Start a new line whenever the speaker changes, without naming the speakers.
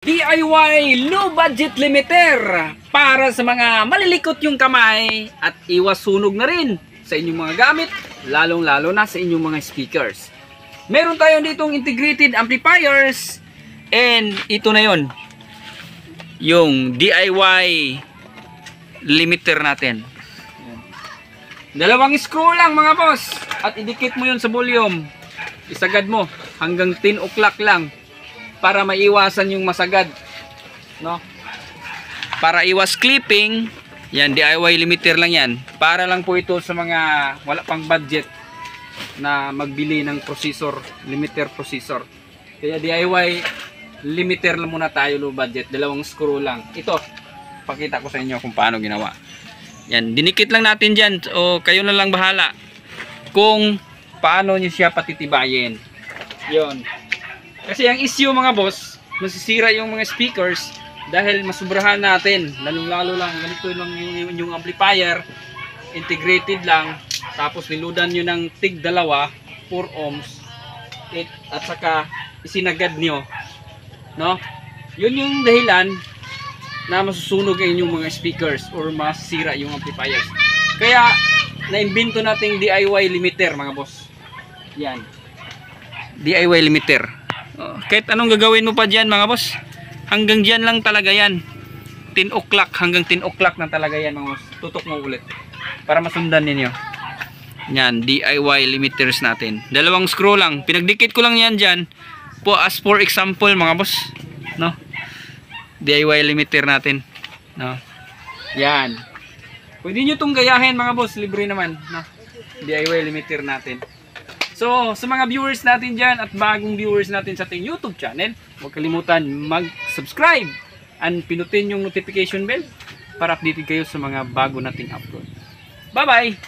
DIY low budget limiter para sa mga malilikot yung kamay at iwas sunog na rin sa inyong mga gamit, lalong-lalo na sa inyong mga speakers. Meron tayo ditong integrated amplifiers and ito na yon, yung DIY limiter natin. Dalawang screw lang mga boss at idikit mo yun sa volume. Isagad mo hanggang 10 o'clock lang para maiwasan yung masagad, no? Para iwas clipping, yan, DIY limiter lang yan. Para lang po ito sa mga wala pang budget na magbili ng processor, limiter processor. Kaya DIY limiter lang muna tayo, low budget, dalawang screw lang. Ito, pakita ko sa inyo kung paano ginawa. Yan, dinikit lang natin dyan, o kayo na lang bahala kung paano nyo siya patitibayin. Yon. Kasi ang issue mga boss, masisira yung mga speakers dahil masubrahan natin. Lalong-lalo lang, ganito lang yung amplifier, integrated lang, tapos niludan nyo ng tig 2, 4 ohms, at saka isinagad nyo, no? Yun yung dahilan na masusunog ang inyong mga speakers or masisira yung amplifiers. Kaya naimbento nating DIY limiter mga boss. Yan, DIY limiter. Kahit anong gagawin mo pa dyan mga boss, hanggang dyan lang talaga yan. 10 o'clock, hanggang 10 o'clock na talaga yan mga boss. Tutok mo ulit para masundan ninyo. Yan, DIY limiters natin. Dalawang screw lang, pinagdikit ko lang yan dyan po as for example mga boss, no? DIY limiter natin, no? Yan, pwede nyo itong gayahin mga boss, libre naman, no? DIY limiter natin. So, sa mga viewers natin dyan at bagong viewers natin sa ating YouTube channel, huwag kalimutan mag-subscribe and pinutin yung notification bell para updated kayo sa mga bago nating upload. Bye-bye!